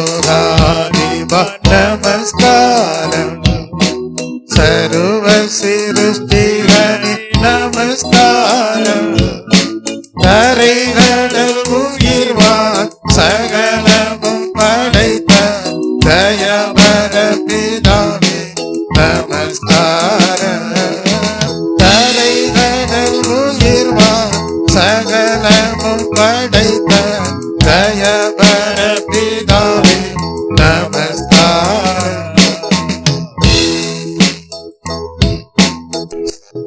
सर्वलोकाधिपा नमस्कारं, सर्वसिरुष्टिगणे नमस्कारं, தரைகடல் உயிர்வான் சகலமும் படைத்த தயவர பிதாவே நமஸ்காரம். தரைகடல் உயிர்வான் சகலமும் படைத்த தயவர பிதாவே நமஸ்காரம்.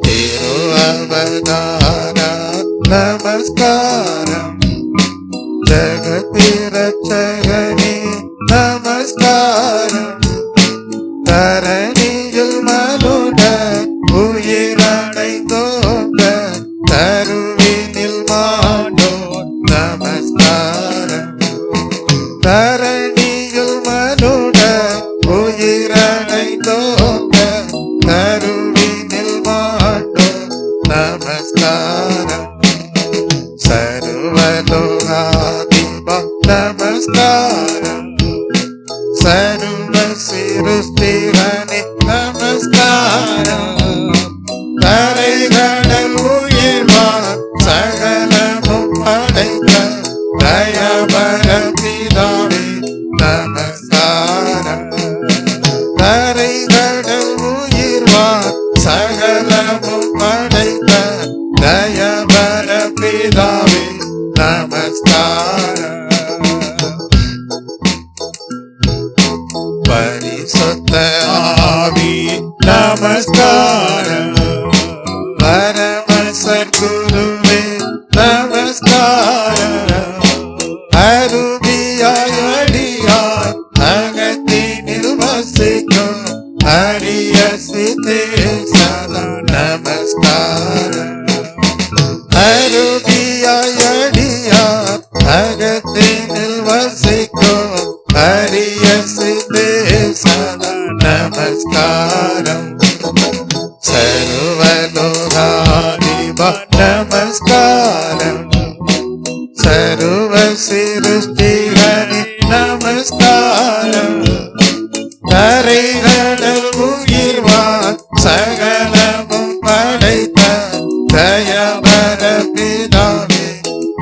திருஅவதார நமஸ்காரம், ஜகத்திரட்சகனே நமஸ்காரம், தரணியில் மனுட உயிரடைந்தோங்க தருவினில் மாண்டோ நமஸ்காரம். தரணியில் மனுட உயிரடைந்தோங்க தருவினில் மாண்டோ நமஸ்காரம். सर्वलोकाधिपा नमस्कारं, सर्वसिरुष्टिगणे नमस्कारं, தரைகடல் உயிர்வான் சகலமும் படைத்த தயவர பிதாவே நமஸ்காரம். தரைகடல் உயிர்வான் சகலமும் படைத்த தயவர பிதாவே நமஸ்காரம். பரிசுத்த ஆவி நமஸ்காரம், பரம சத்குருவே நமஸ்காரம், அருவியாய் அடியார் அகத்தினில் வசிக்கும் அரிய சித்தே சதா நமஸ்காரம். அருவியாய் அடியார் அகத்தினில் வசிக்கும் அரிய சித்தே சதா நமஸ்காரம். सर्वलोकाधिपा नमस्कारं, सर्वसिरुष्टिगणे नमस्कारं, தரைகடல் உயிர்வான் சகலமும் படைத்த தயவர பிதாவே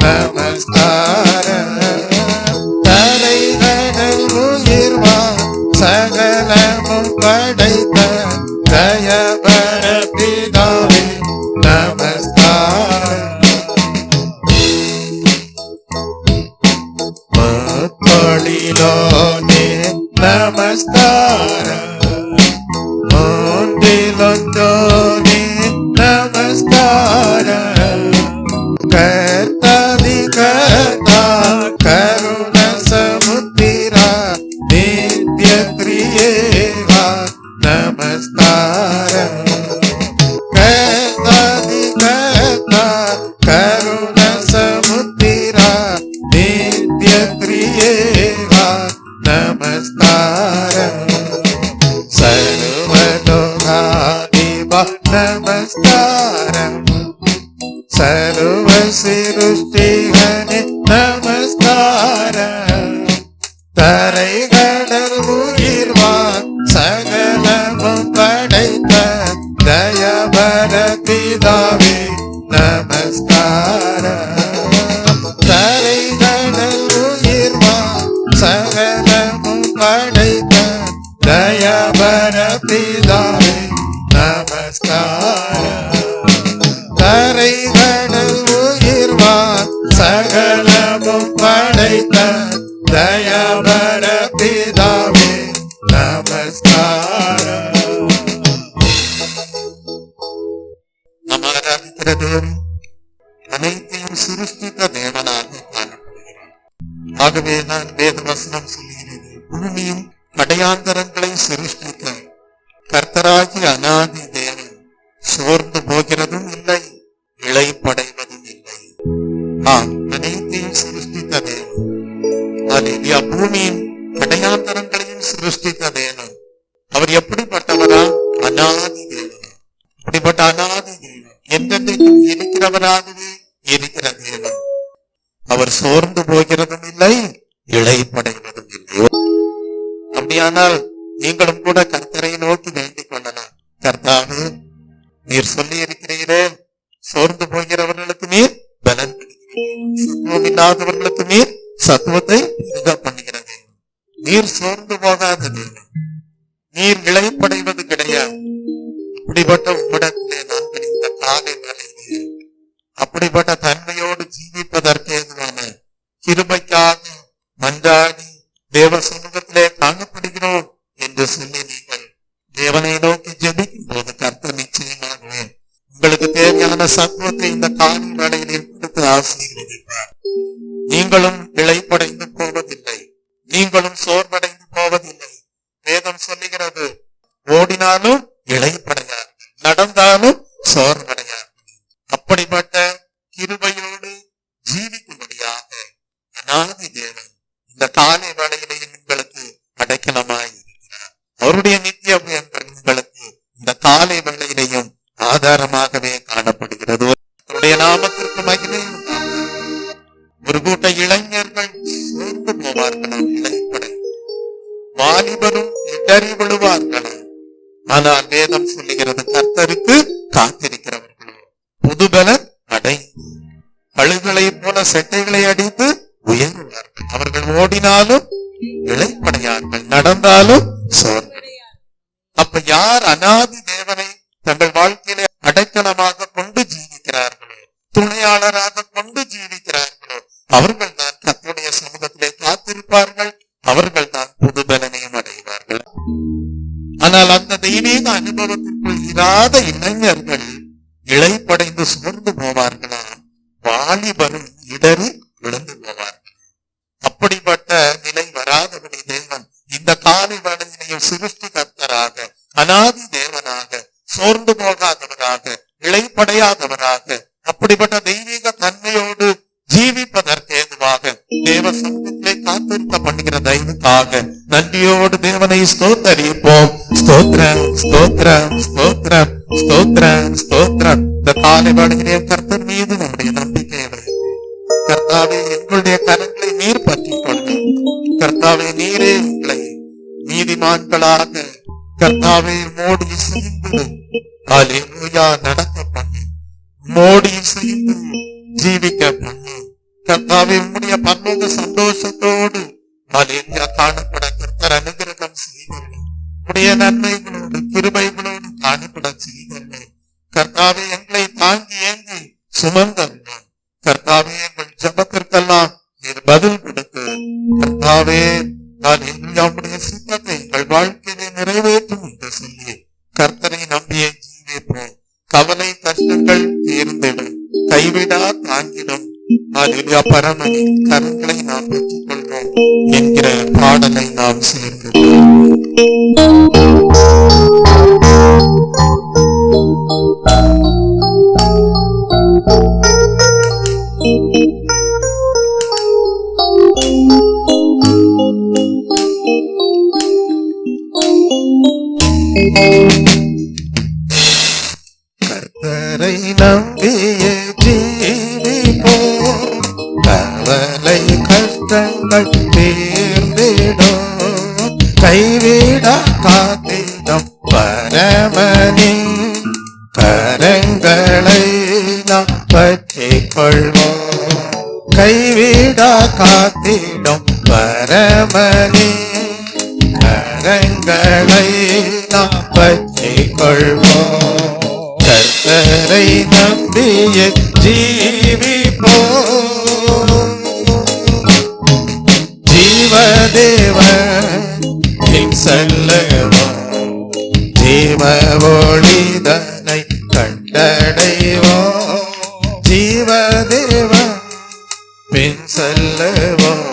நமஸ்காரம். தரைகடல் உயிர்வான் சகலமும் படைத்த தயவர பிதாவே நமஸ்காரம். முத்தொழிலோனே நமஸ்காரம், மூன்றிலொன்றோனே நமஸ்காரம், கர்த்தாதி கர்த்தா கருண சமுத்திரா நித்ய த்ரியேவா நமஸ்காரம். கர்த்தாதி கர்த்தா கருண சமுத்திரா நித்ய த்ரியேவா நமஸ்காரம். सर्वलोकाधिपा नमस्कारं, सर्वसिरुष्टिगणे நமஸ்காரம், தரைகடல் உயிர்வான் சகலமும் படைத்த தயவர பிதாவே நமஸ்காரம். தரைகடல் உயிர்வான் சகலமும் படைத்த தயவர பிதாவே நமஸ்காரம். தரைகடல் உயிர்வான் சகலமும் படைத்த தயவர பிதாவே நமஸ்காரம். நம்ம ஆராதிக்கிற தேவன் அனைத்தையும் சிருஷ்டித்த தேவனாக காணப்படுகிறார். ஆகவே நான் வேத வசனம் சொல்லுகிறது, பூமியும் கடையாந்தரங்களை சிருஷ்டித்த கர்த்தராகிய அநாதி தேவன் சோர்ந்து போகிறதும் இல்லை, இளைப்படைவதும் இல்லை. அநேக பூமியின் கடையாந்தரங்களையும் சிருஷ்டித்த தேவன். அவர் எப்படிப்பட்டவரா? அநாதி தேவன். அப்படிப்பட்ட அநாதி தேவன், என்றென்றைக்கும் இருக்கிறவராகவே இருக்கிற தேவன். அவர் சோர்ந்து போகிறதும் இல்லை, இளைப்படைவதும் இல்லை. அப்படியானால் நீங்களும் கூட கர்த்தரை நோக்கி வேண்டிக் கொள்ளலாம். கர்த்தாவே, நீர் சொல்லி இருக்கிறீரே, சோர்ந்து போகிறவர்களுக்கு நீர் பலன், சத்துவம் இல்லாதவர்களுக்கு நீர் சத்துவத்தை பெருக பண்ணுகிறது. நீர் சோர்ந்து போகாத தேவன், நீர் இளைப்படைவது கிடையாது. அப்படிப்பட்ட உம்மிடத்திலே நாங்கள் இந்த காலை வேளையிலே அப்படிப்பட்ட தன்மையோடு ஜீவிப்பதற்கு ஏதுவான கிருபைக்காக மன்றாடி தேவ சமூகத்திலே காணப்படுகிறோம் என்று சொல்லி நீங்கள் தேவனை நோக்கி ஜெபிக்கும் போது கர்த்தர் நிச்சயமாகவே உங்களுக்கு தேவையான சத்துவத்தை இந்த காலை வேளையிலே கொடுத்து ஆசீர்வதிப்பார். நீங்களும் இளைப்படைந்து போவதில்லை, நீங்களும் சோர்வடைந்து போவதில்லை. வேதம் சொல்லுகிறது, ஓடினாலும் இளைப்படையார்கள், நடந்தாலும் சோர்வடையார்கள். அப்படிப்பட்ட கிருபையோடு ஜீவிக்கும்படியாக அநாதி தேவன் இந்த காலை வேளையிலே உங்களுக்கு அடைக்கலமாய் இருக்கிறார். அவருடைய நித்திய பயன்கள் உங்களுக்கு இந்த காலை வேளையிலேயும் ஆதாரமாகவே காணப்படுகிறது. அவருடைய நாமத்திற்கு மகிமை. ஒரு கூட்ட இளைஞர்கள் சோர்ந்து போவார்களாம், இளைப்படை. வாலிபரும் இடறி விழுவார்களாம். ஆனால் வேதம் சொல்லுகிறது, கர்த்தருக்கு காத்திருக்கிறவர்களோ புதுபலன் அடைந்து கழுகளை போல செட்டைகளை அடித்து உயர்வார்கள். அவர்கள் ஓடினாலும் இளைப்படையார்கள், நடந்தாலும் சோர்வடையார்கள். அப்ப யார் அநாதி தேவனை தங்கள் வாழ்க்கையிலே அடைக்கலமாக கொண்டு ஜீவிக்கிறார்களோ, துணையாளராக கொண்டு ஜீவிக்கிறார்களோ, அவர்கள் தான் கர்த்தருடைய சமூகத்திலே காத்திருப்பார்கள். அவர்கள் தான் புதுபலனையும் அடைவார்கள். ஆனால் அந்த தெய்வீக அனுபவத்திற்குள் இராத இளைஞர்கள் இளைப்படைந்து சோர்ந்து போவார்களா, வாலிபரும் இடறி விழுந்து போவார்கள். அப்படிப்பட்ட நிலை வராதபடி தேவன் இந்த காலை வேளையிலேயும் சிருஷ்டி கர்த்தராக, அநாதி தேவனாக, சோர்ந்து போகாதவராக, இளைப்படையாதவராக, அப்படிப்பட்ட தெய்வீக தன்மையோடு ஜீவிப்பதற்கு ஏதுவாக தேவ சமூகத்திலே காத்திருக்க பண்ணுகிற தெய்வத்துக்காக நன்றியோடு தேவனை ஸ்தோத்தரிப்போம். ஸ்தோத்திரம், ஸ்தோத்திரம், ஸ்தோத்திரம், ஸ்தோத்திரம், ஸ்தோத்திரம். இந்த காலை வேளையிலே கர்த்தர் மீது நம்முடைய நம்பிக்கையை வைப்போம். கர்த்தாவே, எங்களுடைய கரங்களை நீர் பற்றிக் கொள்ளும். கர்த்தாவே, நீரே எங்களை நீதிமான்களாக கர்த்தாவே மோடி இசைந்து ஹல்லேலூயா நடக்க பண்ணு, மோடி இசைந்து ஜீவிக்க பண்ணு. கர்த்தாவே, உம்முடைய பரலோக சந்தோஷத்தோடு ஹல்லேலூயா காணப்பட கர்த்தர் அனுகிரகம் செய்தருளும். உடைய நன்மைகளோடு கிருபைகளோடு காணப்பட செய்தருளும். கர்த்தாவே, எங்களை தாங்கி ஏங்கி சுமந்தருளும். கர்த்தாவே, எங்கள் ஜெபத்திற்கெல்லாம் நீர் பதில் கொடுத்து கர்த்தாவே ஹல்லேலூயா உம்முடைய சித்தத்தை எங்கள் வாழ்க்கையிலே நிறைவேற்றும் என்று சொல்லி கர்த்தரை நம்பியே ஜீவிப்போம். கவலை கஷ்டங்கள் தீர்ந்திடும், கைவிடா தாங்கிடும். ஹல்லேலூயா, பரமனின் கரங்களை நாம் பெற்றுக் கொள்வோம் என்கிற பாடலை நாம் சேர்ந்து கர்த்தரை நம்பியே ஜீவிப்போம், கவலை கஷ்டங்கள் தீர்ந்திடும், கைவிட காத்திடும் பரமனின் கரங்களை நாம் பற்றிக் கொள்வோம். கைவிட காத்திடும் பரமனின் கரங்களை நாம் பற்றிக் கொள்வோம். கர்த்தரை நம்பிய ஜீவிப்போம். ஜீவதேவன் செல்லுவோம், ஜீவ ஒளிதனை கண்டடைவோம். ஜீவதேவன் பின் செல்லுவோம்,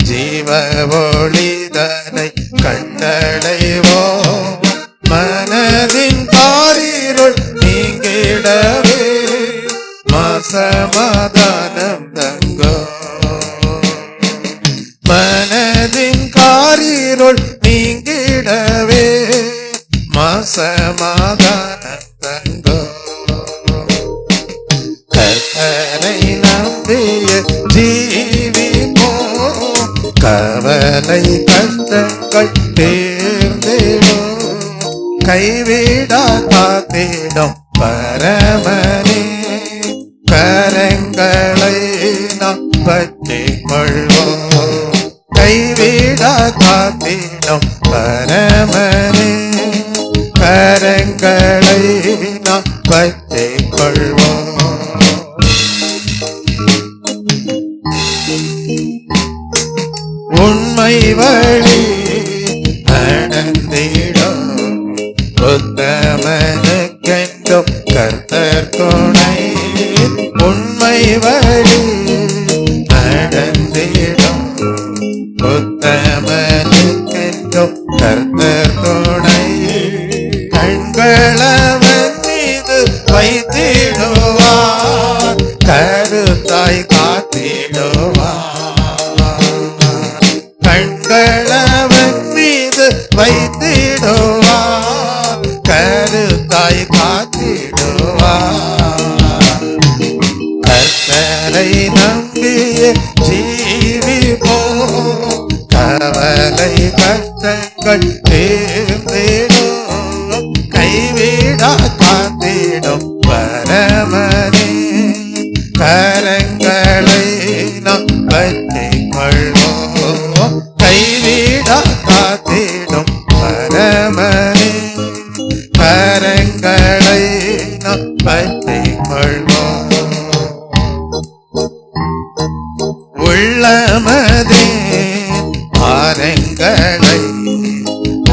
ஜீவ ஒளிதனை கண்டடைவோம். மனதின் காரிருள் நீங்கிடவே சமாதானம் தங்கோ. மன கர்த்தரை நம்பிய ஜீவிப்போம், கவலை கஷ்டங்கள் தீர்ந்திடும், கைவிடா காத்திடும் பரமனே, கரங்களை நாம் பற்றிக் கொள்வோம், கைவிடா காத்திடும் பரமனே, கரங்களை நாம் பற்றிக் கொள்வோம். உண்மை வழி நடந்திடும் உத்தமனுக்கென்றும் கர்த்தர் துணை, உண்மை வழி நடந்திடும் உத்தமனுக்கென்றும் கர்த்தர் துணை, கண்களவன் மீது வைத்திடுவார், கருத்தாய் காத்திடுவார், கண்களவன் மீது வைத்திடுவார், கருத்தாய் காத்திடுவார், கர்த்தரை நம்பிய ஜீவிப்போம், கவலை கஷ்டங்கள் தீர்ந்திடும், கைவிடா காத்திடும் பரமனே, கரங்களை நாம் பற்றிக் கொள்வோம், கைவிடா காத்திடும் பரமனே, கரங்களை நாம் பற்றிக் கொள்வோம். உள்ளமதே பாரங்களை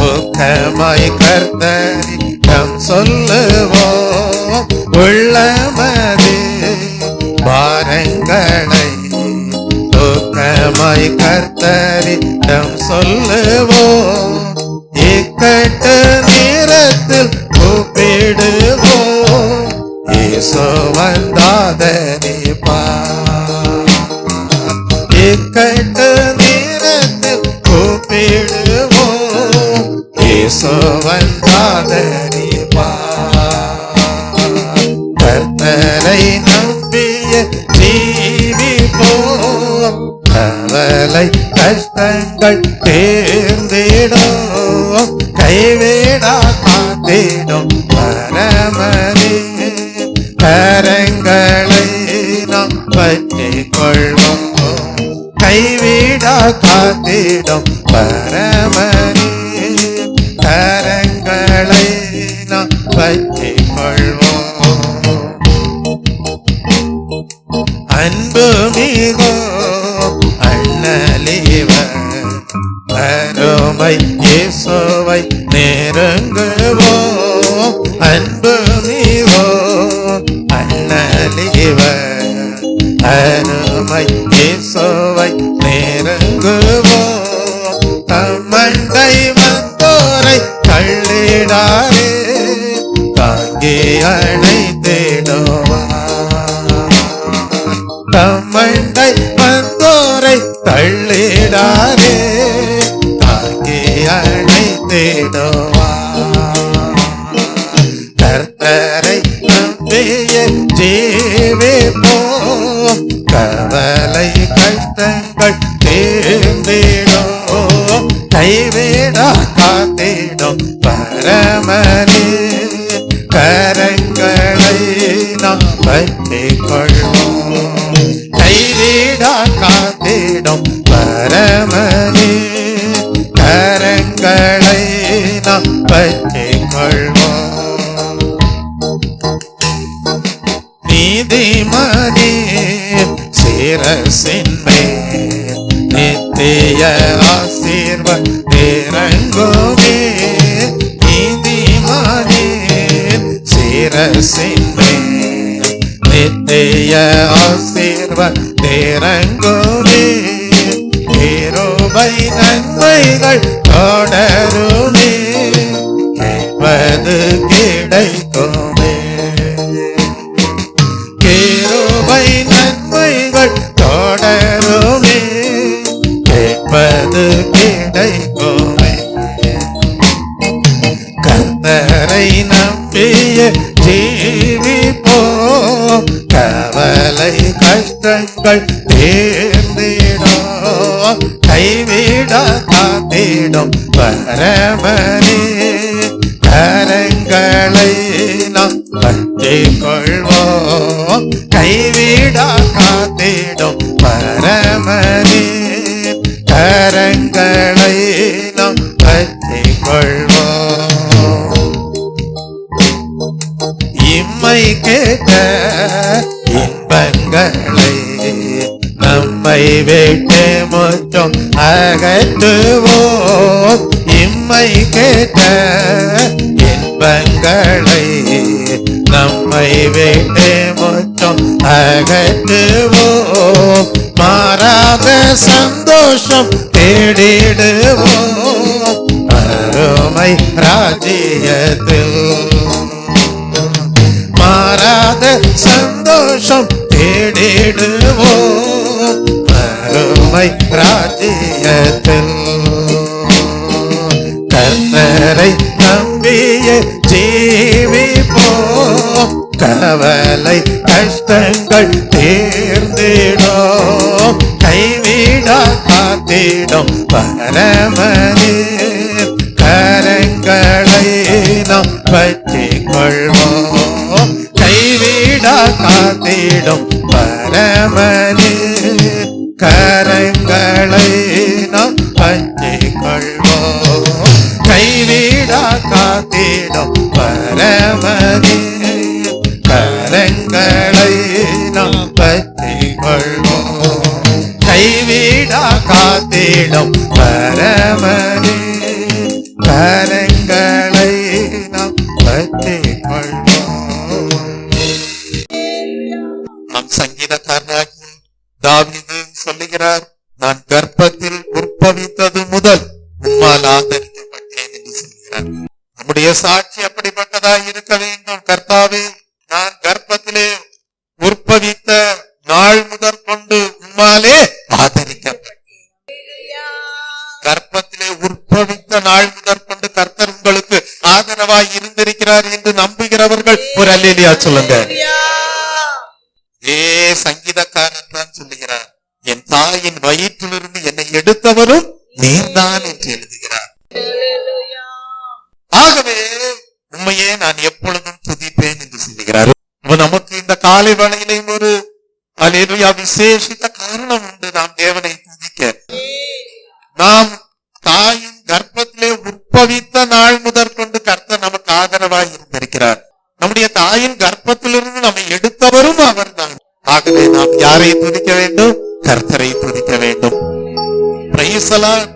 ஊக்கமாய் கர்த்தரிடம் சொல்லுவோம், உள்ளமதே பாரங்களை ஊக்கமாய் கர்த்தரிடம் சொல்லுவோம், இக்கட்டு நேரத்தில் கூப்பிடுவோம், இயேசு வந்தாதரிப்பார், இக்கட்டு நேரத்தில் கூப்பிடுவோம், இயேசு வந்தாதரிப்பார், கர்த்தரை நம்பிய ஜீவிப்போம், கவலை கஷ்டங்கள் தீர்ந்திடும், கைவிடா காத்திடும் பரமனே, கரங்களை நாம் பற்றிக் கொள்வோம், கைவிடா காத்திடும் பரமனே, கரங்களை நாம் பற்றிக் கொள்வோம். அன்பு மிகோ அண்ணலிவர் அருமை இயேசுவை நெருங்குவோம், அன்பு மிகோ அண்ணலிவர் அருமை இயேசுவை நெருங்குவோம், தம்மண்டை வந்தோரை தள்ளிடாரே, தாங்கி அணைத்திடுவார், தம்மண்டை வந்தோரை தள்ளிடாரே, தாங்கி அணைத்திடுவார், கர்த்தரை நம்பிய ஜீவிப்போம், கவலை கஷ்டங்கள் தீர்ந்திடும், கைவிடா காத்திடும் பரமனே, கரங்களை நாம் பற்றிக் கொள்வோம், கைவிடா காத்திடும் பரமனே, கரங்களை நாம் பற்றிக் கொள்வோம். நீதிமதி சிரசின் மேல் நித்திய ஆசீர்வாதமிறங்குமே, நீதிமதி சிரசின் மேல் நித்திய ஆசீர்வாதமிறங்குமே, கிருபை நன்மைகள் தொடருமே, கேட்பது கிடைக்குமே, கிருபை நன்மைகள் தொடருமே, கேட்பது கிடைக்குமே, கர்த்தரை நம்பிய ஜீவிப்போம், கவலை கஷ்டங்கள் தேர்ந்திடும் கைவிட காத்திடும் பரமனே கரங்களை நாம் பற்றிக் கொள்வோம் கைவிட காத்திடும் பரமனே கரங்களை நாம் பற்றிக் கொள்வோம் இம்மை கேட்ட இன்பங்களை நம்மை விட்டு முற்றும் அகற்றுவோம் இம்மை கேட்ட இன்பங்களை நம்மை விட்டு முற்றும் அகற்றுவோம் மாறாத சந்தோஷம் தேடிடுவோம் அருமை ராஜ்யத்தில் மாறாத சந்தோஷம் தேடிடுவோம் அருமை ராஜ்யத்தில் கர்த்தரை நம்பிய ஜீவிப்போம் கவலை கஷ்டங்கள் தேர்ந்திடும் கைவிட காத்திடும் பரமனே கரங்களை நாம் பற்றிக் கொள்வோம் கைவிட காத்திடும் பரமனே கரங்களை நாம் பற்றிக் கொள்வோம் கைவிட காத்திடும் பரமனே கரங்களை நாம் பற்றிக் கொள்வோம் கைவிட காத்திடும் பரமனே கரங்களை நாம் பற்றிக் கொள்வோம். நம் சங்கீதக்காரனாகி தாவீது சொல்லுகிறார், நான் கர்ப்பத்தில் உற்பவித்தது முதல் உம்மால் ஆதரிக்கப்பட்டேன் என்று சொல்கிறார். நம்முடைய சாட்சி அப்படிப்பட்டதாக இருக்க வேண்டும். கர்த்தாவே, நான் கர்ப்பத்திலே உற்பவித்த நாள் முதற்கொண்டு உம்மாலே ஆதரிக்கப்பட்டேன். கர்ப்பத்திலே உற்பவித்த நாள் முதற்கொண்டு கர்த்தர் உங்களுக்கு ஆதரவாய் இருந்திருக்கிறார் என்று நம்புகிறவர்கள் ஒரு அல்லேலூயா சொல்லுங்க. சங்கீதக்காரன் தான் சொல்லுகிறார், என் தாயின் வயிற்றிலிருந்து என்னை எடுத்தவரும் நீர்தான் என்று எழுதுகிறார். ஆகவே உண்மையே நான் எப்பொழுதும் துதிப்பேன் என்று சொல்லுகிறார். நமக்கு இந்த காலை வேளையிலும் ஒரு அல்லேலூயா விசேஷித்த காரணம் உண்டு நாம் தேவனை துதிக்க. நாம் தாயின் கர்ப்பத்திலே உற்பவித்த நாள் முதற்கொண்டு கர்த்தர் நமக்கு ஆதரவாய் இருந்திருக்கிறார். நம்முடைய தாயின் கர்ப்பத்திலிருந்து நம்மை எடுத்தவரும் அவர் தான். ஆகவே நாம் யாரை துதிக்க வேண்டும்? கர்த்தரை துதிக்க வேண்டும். Praise the Lord.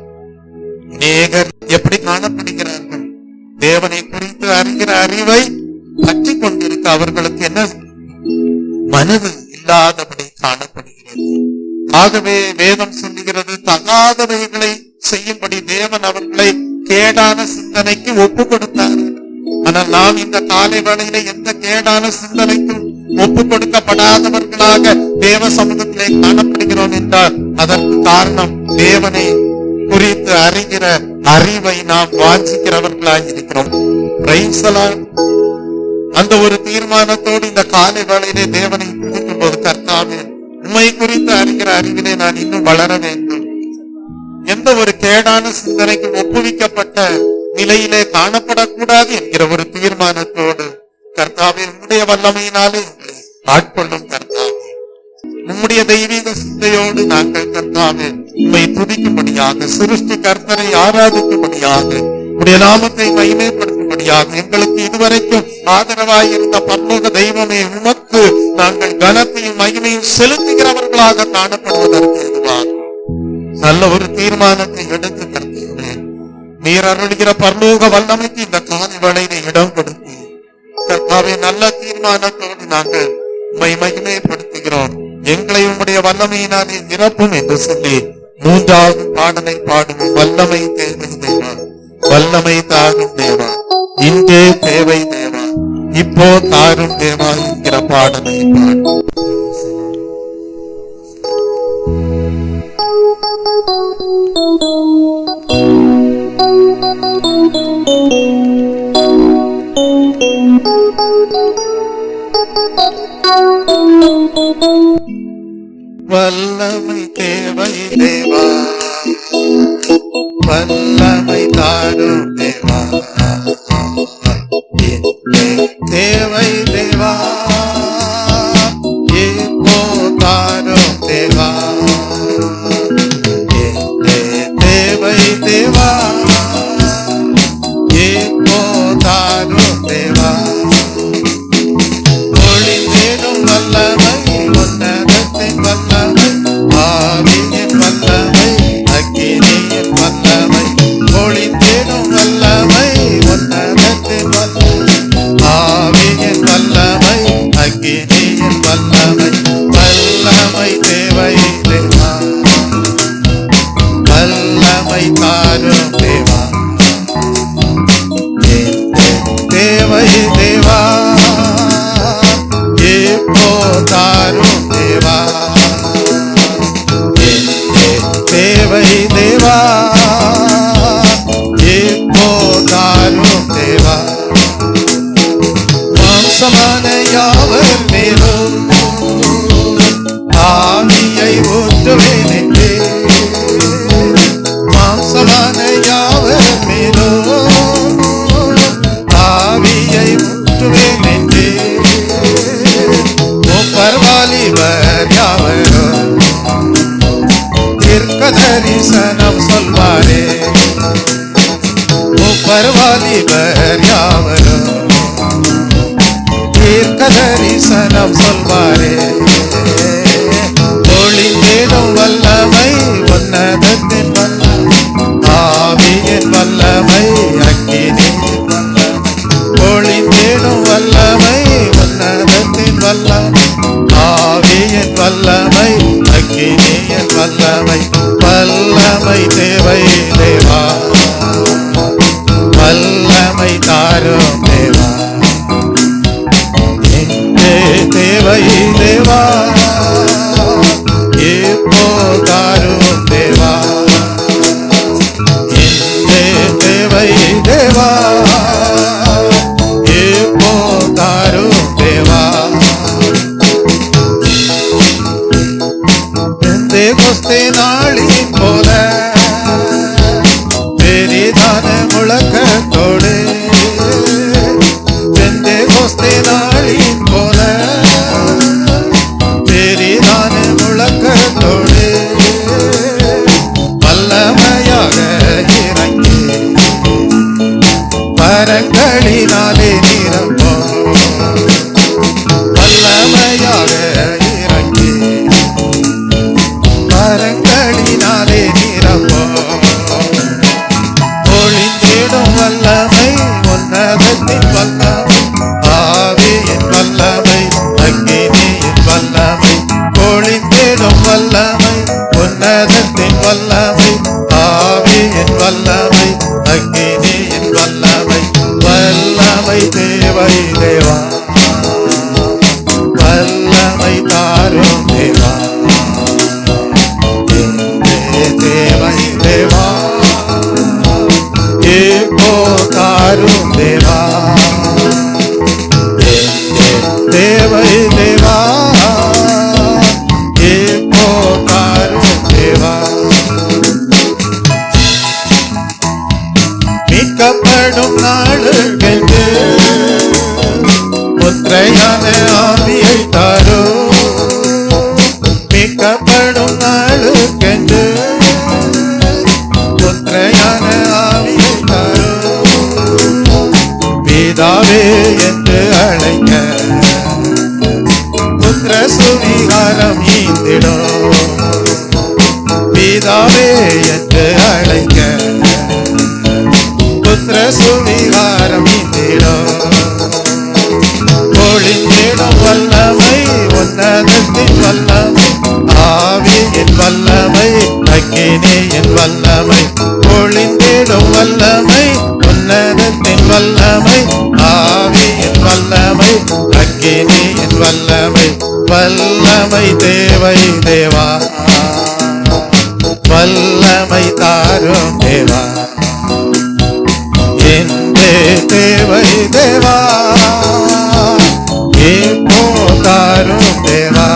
அநேகர் எப்படி காணப்படுகிறார்கள்? தேவனை குறித்து அறிகிற அறிவை பற்றி கொண்டிருக்க அவர்களுக்கு என்ன மனது இல்லாதபடி காணப்படுகிறது. ஆகவே வேதம் சொல்லுகிறது, தகாதவைகளை செய்யும்படி தேவன் அவர்களை கேடான சிந்தனைக்கு ஒப்பு கொடுத்தார். ஆனால் நாம் இந்த காலை வேளையில எந்த கேடான சிந்தனைக்கும் ஒப்பு கொடுக்கப்படாதவர்களாக தேவ சமூகத்திலே காணப்படுகிறோம் என்றால் அதற்கு காரணம் தேவனை குறித்து அறிகிற அறிவை நாம் வாஞ்சிக்கிறவர்களாக இருக்கிறோம். Praise the Lord. அந்த ஒரு தீர்மானத்தோடு இந்த காலை வேளையிலே தேவனை துதிக்கும் போது, கர்த்தாவே, உம்மை குறித்து அறிகிற அறிவிலே நான் இன்னும் வளர வேண்டும். எந்த ஒரு கேடான சிந்தனைக்கு ஒப்புவிக்கப்பட்ட நிலையிலே காணப்படக்கூடாது என்கிற ஒரு தீர்மானத்தோடு, கர்த்தாவே, உம்முடைய வல்லமையினாலே ஆட்கொள்ளும் கர்த்தாவே, உம்முடைய தெய்வீக சிந்தையோடு நாங்கள் கர்த்தாவே உம்மை துதிக்கும்படியாக, சிருஷ்டி கர்த்தரை ஆராதிக்கும்படியாக, உடைய நாமத்தை மகிமைப்படுத்தும்படியாக, எங்களுக்கு இதுவரைக்கும் ஆதரவாய் இருந்த பரலோக தெய்வமே, உமக்கு நாங்கள் கனத்தையும் மகிமையும் செலுத்துகிறவர்களாக காணப்படுவதற்கு எதுவாக நல்ல ஒரு தீர்மானத்தை எடுத்து கர்த்தாவே, நீர் அருள்கிற பரலோக வல்லமைக்கு இந்த காலை வேளையிலே இடம் கொடுத்து கர்த்தாவே, நல்ல தீர்மானத்தோடு நாங்கள் உம்மை மகிமைப்படுத்துகிறோம். எங்களை உம்முடைய வல்லமையினாலே நிரப்பும் என்று சொல்லி மூன்றாவது பாடலை பாடுவோம். வல்லமை தேவை தேவா, வல்லமை தாரும் தேவா, இன்றே தேவை தேவா, இப்போ தாரும் தேவா என்கிற பாடலை பாடும். வல்லமை தேவை தேவா, வல்லமை தாரும் தேவா, தேவை தேவா, இப்போ தாரும் தேவா, தேவை தேவா, இப்போ தாரும் தேவா, ஒளிந்தேனும் வல்லமை, உன்னதத்தின் வல்லமை, ஆவியின் வல்லமை, அக்கினியின் வல்லமை, ஒளிந்தேனும் வல்லமை, உன்னதத்தின் வல்லமை, ஆவியின் வல்லமை, அக்கினியின் வல்லமை, வல்லமை தேவை தேவா, வல்லமை தாரும் தேவா, தேவை தேவா, இப்போ தாரும் தேவா, தேவை தேவா, இப்போ தாரும் தேவா, மாம்சமான யாவர் மேலும் ஆவியை ஊற்றுவேன் என்றே, மாம்சமான யாவர் மேலும் ஆவியை ஊற்றுவேன் என்றே, பரவாலிவர் யாவரோ தீர்க்க தரிசனம் சொல்வாரே, பரவாலிவர் யாவரோ தீர்க்க தரிசனம் சொல்வாரே, ஒளிந்தேனும் வல்லமை, உன்னதத்தின் வல்லமை, ஆவியின் வல்லமை, அக்கினியின் வல்லமை, ஒளிந்தேனும் வல்லமை, உன்னதத்தின் வல்லமை, ஆவியின் வல்லமை, அக்கினியின் வல்லமை, வல்லமை தேவை தேவா, வல்லமை தாரும் தேவா, தேவை தேவா, இப்போ தாரும் தேவா, தேவை தேவா, இப்போ தாரும் தேவா, பெந்தேகோஸ்தே நாளின் போல பெரிதான முழக்கத்தோடு, பெந்தேகோஸ்தே நாளின் போல பெரிதான முழக்கத்தோடு, வல்லமையாக இறங்கி பரங்களினாலே நிரப்போம், வல்லமையாக இறங்கி பரங்களினாலே நிரப்போம், ஒளிந்திடும் வல்லமை, உன்னதத்தின் வல்லமை, ஆவியின் வல்லமை, அக்கினியின் வல்லமை, ஒளிந்திடும் வல்லமை, உன்னதத்தின் வல்லமை, ஆவியின் வல்லமை, அக்கினியின் வல்லமை, வல்லமை தேவை தேவா, வல்லமை தாரும் தேவா, தேவை தேவா, இப்போ தாரும் தேவா, தேவை தேவா, இப்போ தாரும் தேவா, மீட்கப்படும் நாளுக்கென்று முத்திரையான ஆவியை தாரோ, மீட்கப்படும் நாளுக்கென்று முத்திரையான ஆவியை தாரோ, பிதாவே என்று அழைக்க புத்திர சுவிகாரம் ஈந்திடும், பிதாவே என்று அழைக்க புத்திர சுவிகாரம் ஈந்திடும், ஒளிந்திடும் வல்லமை, உன்னதத்தின் வல்லமை, ஆவியின் வல்லமை, அக்கினியின் வல்லமை, ஒளிந்திடும் வல்லமை, உன்னதத்தின் வல்லமை, ஆவியின் வல்லமை, அக்கினியின் வல்லமை, வல்லமை தேவை தேவா, வல்லமை தாரும் தேவா, தேவை தேவா, இப்போ தாரும் தேவா,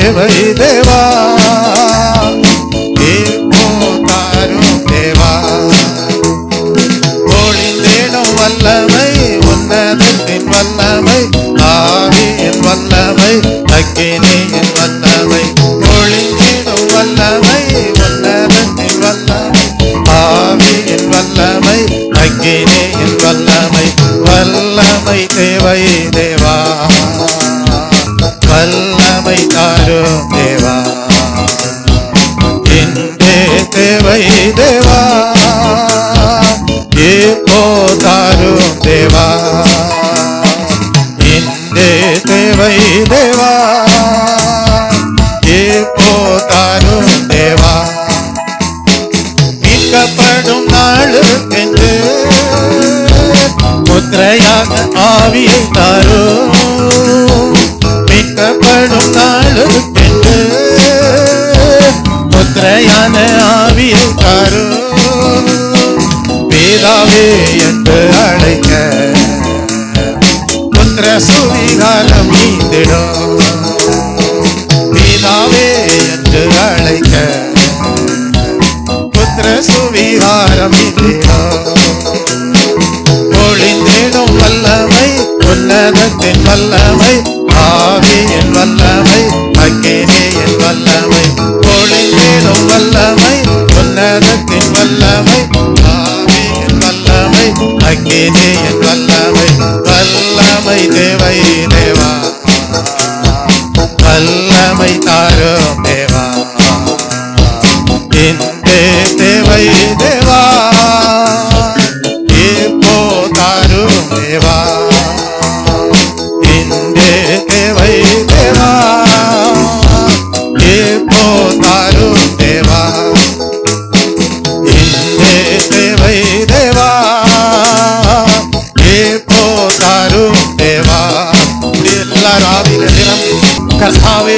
தேவை தேவா, இப்போ தாரும் தேவா. ஒளிந்திடும் வல்லமை, உன்னதத்தின் வல்லமை, ஆவியின் வல்லமை, அக்கினியின் வல்லமை. ஒளிந்திடும் வல்லமை, உன்னதத்தின் வல்லமை, ஆவியின் வல்லமை, அக்கினியின் வல்லமை. வல்லமை தேவை தேவா, வல்லமை தாரும் தேவா, இன்றே தேவை தேவா, இப்போ தாரும் தேவா, இன்றே தேவை தேவா, இப்போ தாரும் தேவா. மீட்கப்படும் நாளுக்கென்று முத்திரையாக ஆவியை தாரும், மீட்கப்படும் நாளுக்கென்று முத்திரையான ஆவியை தாரும். பிதாவே என்று அழைக்க புத்திர சுவிகாரம் நீந்திடும், பிதாவே என்று அழைக்க புத்திர சுவிகாரம் நீந்திடும். ஒளிந்திடும் வல்லமை, உன்னதத்தின் வல்லமை, ஆவியின் வல்லமை, அக்கினியின் வல்லமை. ஒளிந்திடும் வல்லமை, உன்னதத்தின் வல்லமை, ஆவியின் வல்லமை, அக்கினியின் வல்லமை. வல்லமை தேவை தேவா, வல்லமை தாரும் தேவா, இன்றே தேவை தேவா, இப்போ தாரும் தேவா, இன்றே தேவை தேவா, இப்போ தாரும் தேவா, இன்றே தேவை தேவா, இப்போ தாரும் தேவா. எல்லாரும் ஆவியில நிரம்பி கர்த்தாவே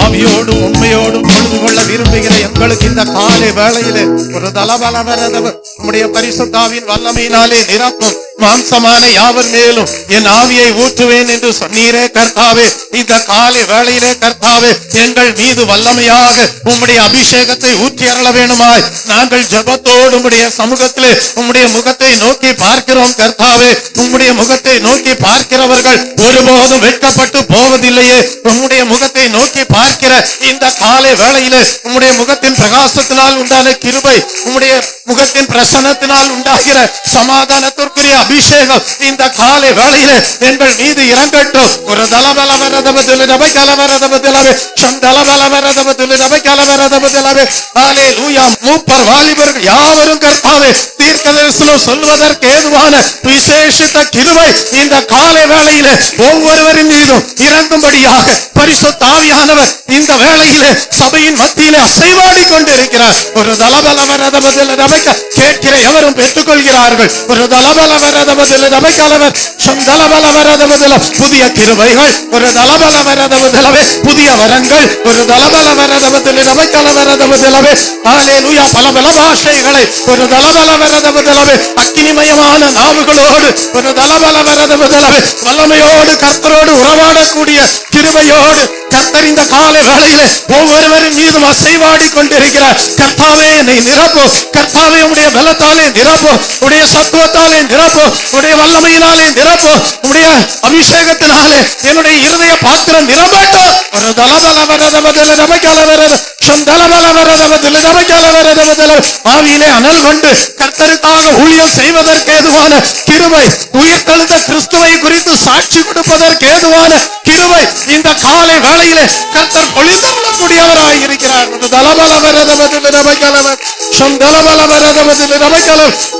ஆவியோடும் உண்மையோடும் பொழுது கொள்ள விரும்புகிற எங்களுக்கு இந்த காலை வேளையிலே ஒரு தலபலவரதமுடைய பரிசுத்தாவின் வல்லமையினாலே நிரப்பும். மாம்சமான யாவர் மேலும் என் ஆவியை ஊற்றுவேன் என்று சொன்னீரே கர்த்தாவே. இந்த காலை வேளையிலே கர்த்தாவே எங்கள் மீது வல்லமையாக உம்முடைய அபிஷேகத்தை ஊற்றி அருள வேணுமாய் நாங்கள் ஜெபத்தோடு உம்முடைய சமூகத்திலே உம்முடைய முகத்தை நோக்கி பார்க்கிறோம் கர்த்தாவே. உம்முடைய முகத்தை நோக்கி பார்க்கிறவர்கள் ஒருபோதும் வெட்கப்பட்டு போவதில்லையே. உம்முடைய முகத்தை நோக்கி பார்க்கிற இந்த காலை வேளையிலே உம்முடைய முகத்தின் பிரகாசத்தினால் உண்டான கிருபை, உம்முடைய முகத்தின் பிரசன்னத்தினால் உண்டாகிற சமாதானத்திற்குரிய அபிஷேகம் இந்த காலை வேளையிலே எங்கள் மீது இறங்கட்டும். ஒரு தலபலவரதபதிலே நபை கலவரதபதிலே சந்தலபலவரதபதிலே நபை கலவரதபதிலே. ஹல்லேலூயா. மூப்பர் வாலிபர்கள் யாவரும் கர்த்தாவே தீர்க்க தரிசனம் சொல்வதற்கு ஏதுவான விசேஷித்த கிருபை இந்த காலை வேளையிலே ஒவ்வொருவரின் மீதும் இறங்கும்படியாக பரிசுத்த ஆவியானவர் இந்த வேளையிலே சபையின் மத்தியிலே அசைவாடி கொண்டிருக்கிறார். ஒரு தலபலவரதபதிலே நபை கேட்கிற எவரும் பெற்றுக் கொள்கிறார்கள். ஒரு தலபலவரதபதிலே நபை கலவர் சந்தலபலவரதபதிலே புதிய கிருபைகள், ஒரு தலபலவரதபதிலே புதிய வரங்கள், ஒரு தலபலவரதபதிலே நபை கலவரதபதிலே ஹல்லேலூயா. பல பல பாஷைகளை ஒரு தலபலவரதபதிலே அக்கினிமயமான நாவுகளோடு ஒரு தலபலவரதபதிலே வல்லமையோடு கர்த்தரோடு உறவாடக்கூடிய கிருபையோடு கர்த்தர் இந்த காலை வேளையிலே ஒவ்வொருவரின் மீதும் அசைவாடி கொண்டிருக்கிறார். கர்த்தாவே என்னை நிரப்பு, கர்த்தாவே உடைய பலத்தாலே நிரப்பு, உடைய சத்துவத்தாலே நிரப்பு, உடைய வல்லமையினாலே நிரப்பு, உடைய அபிஷேகத்தினாலே என்னுடைய இருதய பாத்திரம் நிரம்பட்டும். ஒரு தலபலவரதபதிலே நபை கலவரத சந்தலபலவரதபதிலே நபை கலவரதபதிலே ஆவியிலே அனல் கொண்டு கர்த்தருக்காக ஊழியம் செய்வதற்கு ஏதுவான கிருபை, உயிர்த்தெழுந்த கிறிஸ்துவை குறித்து சாட்சி கொடுப்பதற்கு ஏதுவான கிருபை இந்த காலை வேளையிலே கர்த்தர் பொழிந்து கொள்ளக்கூடியவராய் இருக்கிறார்.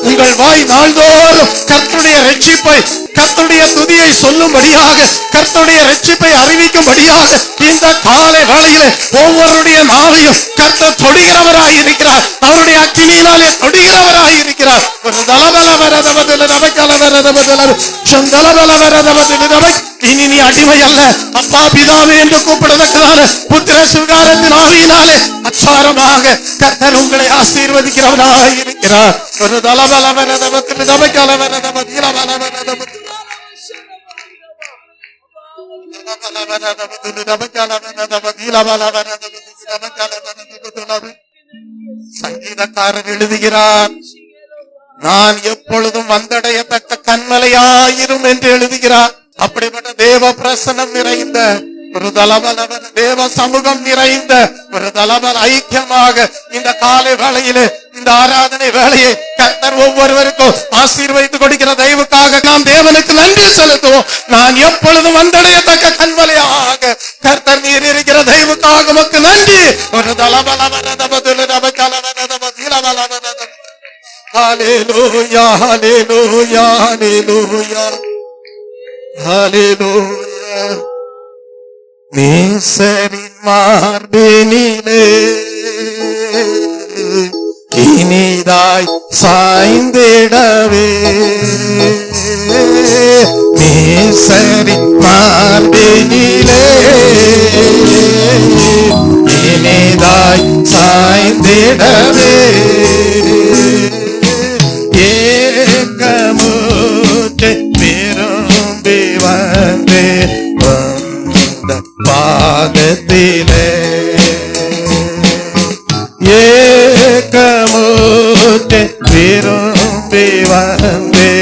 உங்கள் வாய் நாள்தோறும் கர்த்தருடைய ரட்சிப்பை, கர்த்தருடைய துதியை சொல்லும்படியாக, கர்த்தருடைய ரட்சிப்பை அறிவிக்கும்படியாக இந்த காலை வேளையிலே ஒவ்வொருடைய நாவையும் கர்த்தர் தொடுகிறவராய் இருக்கிறார். அவருடைய அக்கினியினாலே தொடுகிறவராய் இருக்கிறார். ஒரு தலபலவரதபதிலே நபை கலவரதபதிலே சந்தலபலவரதபதிலே நபை. இனி நீ அடிமை அல்ல, அப்பா பிதாவே என்று கூப்பிடுவதற்கான புத்திர சுகாரத்தின் ஆவியினாலே அச்சாரமாக கர்த்தர் உங்களை ஆசீர்வதிக்கிறவராய் இருக்கிறார். ஒரு தலபலவரதபதிலே நபை கலவரதபதிலே சங்கீதக்காரர் எழுதுகிறார், நான் எப்பொழுதும் வந்தடையத்தக்க கண்மலையாயிரும் என்று எழுதுகிறார். அப்படிப்பட்ட தேவ பிரசனம் நிறைந்த ஒரு தலபலவன், தேவ சமூகம் நிறைந்த ஒரு தலபல ஐக்கியமாக இந்த காலை வேளையிலே, இந்த ஆராதனை வேளையை கர்த்தர் ஒவ்வொருவருக்கும் ஆசீர்வதித்து கொடுக்கிற தயவுக்காக நாம் தேவனுக்கு நன்றி செலுத்துவோம். நான் எப்பொழுதும் வந்தடையத்தக்க கண்மலையாக கர்த்தர் நீர் இருக்கிற தயவுக்காக உமக்கு நன்றி. ஒரு ஹல்லேலூயா, ஹல்லேலூயா, ஹல்லேலூயா, ஹல்லேலூயா. நேசரின் மார்பினிலே இனிதாய் சாய்ந்திடவே, நேசரின் மார்பினிலே இனிதாய் சாய்ந்திடவே, ஏகமுற்று விரும்பி வந்தே பாதத்திலே, ஏகமுற்று விரும்பி வந்தே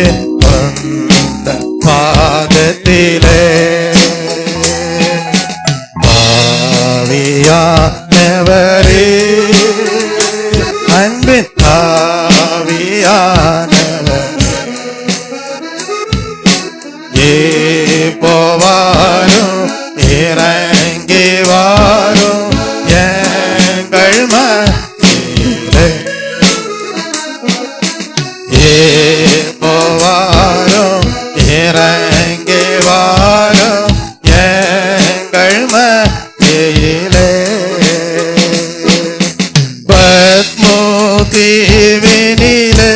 வந்த பாதத்திலே, ஆவியானவரே, அன்பின் ஆவியானவர் போவாரும் இறங்கி வாரும் எங்கள் மத்தியிலே, போவாரும் இறங்கி வாரும் எங்கள் மத்தியிலே, பத்மோ தீவினிலே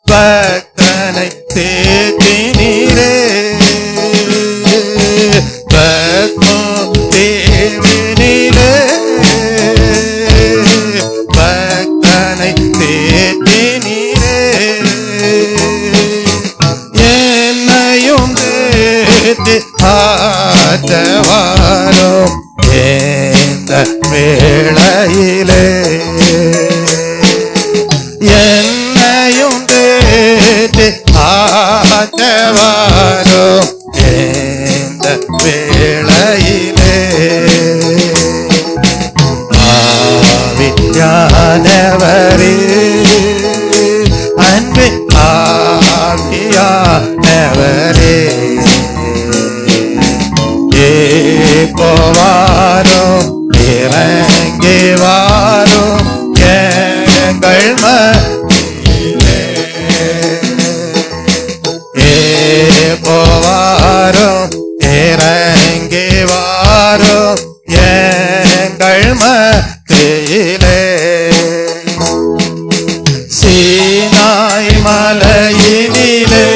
பக்தனை தேற்றினீரே, பத்மோ தேவினிலே பக்தனை தேற்றினீரே, என்னையும் தேற்றி ஆற்றவாரும் இந்த வேளையிலே, என்னையும் தேற்றி ஆற்றவாரும் இந்த வேளையிலே, ஆவியானவரே, அன்பின் ஆவியானவரே, போவாரும் இறங்கி வாரும் எங்கள் மத்தியிலே, போவாரும் இறங்கி வாரும் எங்கள் மத்தியிலே, சீனாய் மலையினிலே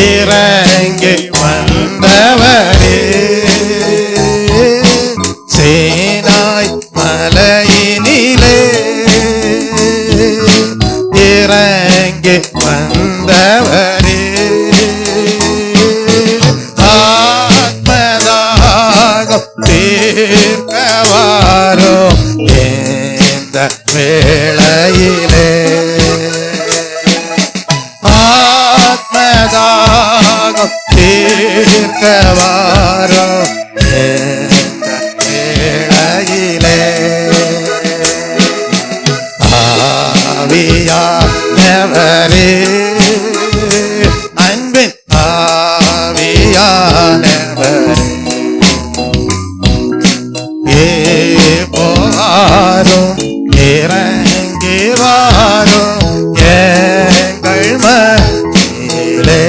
இறங்கி வந்தவரே, சீனாய் மலையினிலே இறங்கி வந்தவரே, ஆத்மதாகம் தீர்க்கவாரும் இந்த வேளையிலே, ஆத்மதாகம் தீர்க்கவாரும் இந்த வேளையிலே, ஆவியானவரே, அன்பின் ஆவியானவரே, போவாரும் இறங்கி வாரும் எங்கள் மத்தியிலே,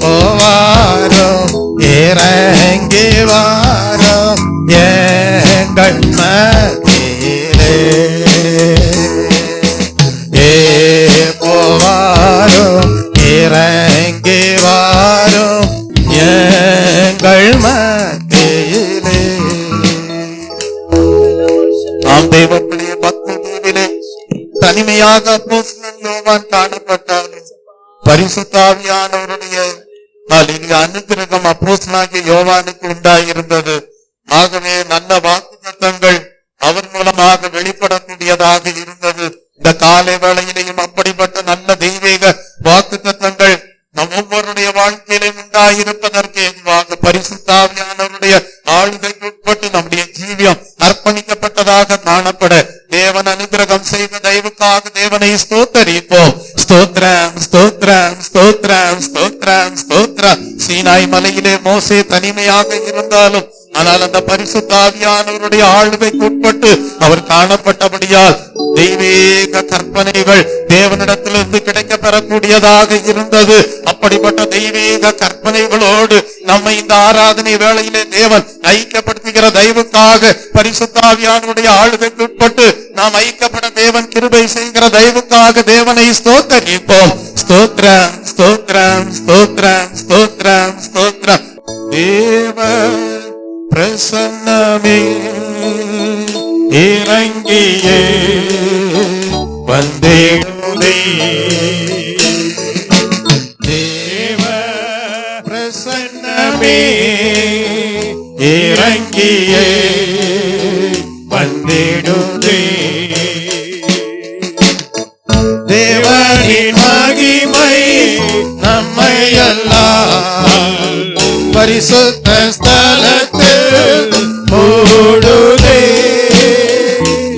போவாரும் இறங்கி வாரும் எங்கள் மத்தியிலே, போவாரும் இறங்கி வாரும் எங்கள் மத்தியிலே. நாம் தேவனுடைய பத்ம தீவிலே தனிமையாக அப்போஸ்தலன் யோவான் காணப்பட்டார். பரிசுத்த ஆவியானவருடைய அனுக்கிரகம் அப்போஸ்தலனாகிய யோவானுக்கு உண்டாயிருந்தது. ஆகவே நல்ல வாக்குத்தத்தங்கள் அவர் மூலமாக வெளிப்படக்கூடியதாக இருந்தது. இந்த காலை வேளையிலையும் அப்படிப்பட்ட நல்ல தெய்வீக வாக்குத்தத்தங்கள் நம் ஒவ்வொருடைய வாழ்க்கையிலும் உண்டாயிருப்பதற்கு ஏதுவாக பரிசுத்த ஆவியானவருடைய ஆளுகைக்கு உட்பட்டு நம்முடைய ஜீவியம் அர்ப்பணிக்கப்பட்டதாக காணப்பட தேவன் அனுகிரகம் செய்த தயவுக்காக தேவனை ஸ்தோத்தரிப்போம். ஸ்தோத்திரம், ஸ்தோத்திரம், ஸ்தோத்திரம், ஸ்தோத்திரம், ஸ்தோத்திரம். சீனாய் மலையிலே மோசே தனிமையாக இருந்தாலும் ஆனால் அந்த பரிசுத்த ஆவியானவருடைய ஆளுகைக்கு உட்பட்டு அவர் காணப்பட்டபடியால் தெய்வீக கற்பனைகள் தேவனிடத்திலிருந்து கிடைக்க பெறக்கூடியதாக இருந்தது. அப்படிப்பட்ட தெய்வீக கற்பனைகளோடு நம்மை இந்த ஆராதனை வேளையிலே தேவன் ஐக்கியப்படுத்துகிற தயவுக்காக பரிசுத்த ஆவியானவருடைய ஆளுகைக்கு உட்பட்டு நாம் ஐக்கியப்பட தேவன் கிருபை செய்கிற தயவுக்காக தேவனை ஸ்தோத்தரிப்போம். ஸ்தோத்திரம், ஸ்தோத்திரம், ஸ்தோத்திரம், ஸ்தோத்திரம், ஸ்தோத்திரம். தேவ பிரசன்னமே இறங்கியே வந்தேடுதே. தேவ பிரசன்னமே இறங்கியே வந்தேடுதே. தேவனின் மகிமை நம்மை எல்லாம் பரிசுத்த ஸ்தலத்தில் மூடுதே.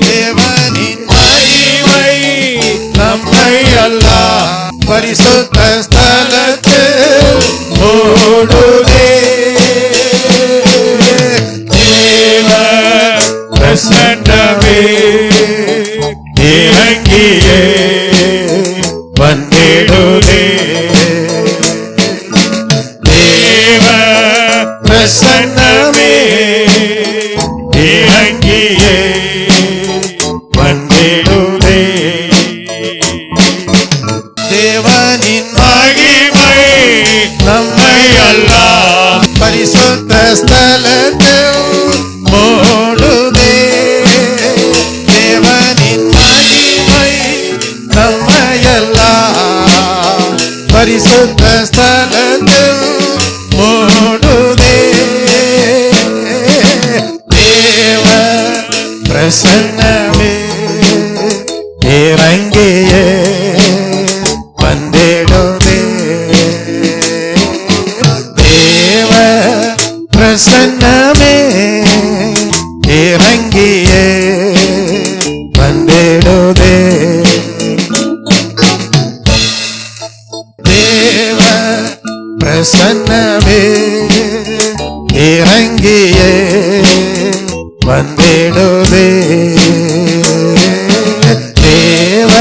தேவனின் மகிமை நம்மை எல்லாம் பரிசுத்த ஸ்தலத்தில் மூடுதே. தேவ பிரசன்னமே இறங்கியே வந்திடுதே. தேவ பிரசன்னமே இறங்கியே வந்திடுதே. தேவனின் மகிமை நம்மை எல்லாம் பரிசுத்த ஸ்தலத்தில் மூடுதே. தேவனின் மகிமை நம்மை எல்லாம் பரிசுத்த ஸ்தலத்தில் மூடுதே. தேவ பிரசன்னமே இறங்கியே வந்திடுதே. தேவ பிரசன்னமே இறங்கியே வந்திடுதே. தேவ பிரசன்னமே இறங்கியே வந்திடுதே. தேவ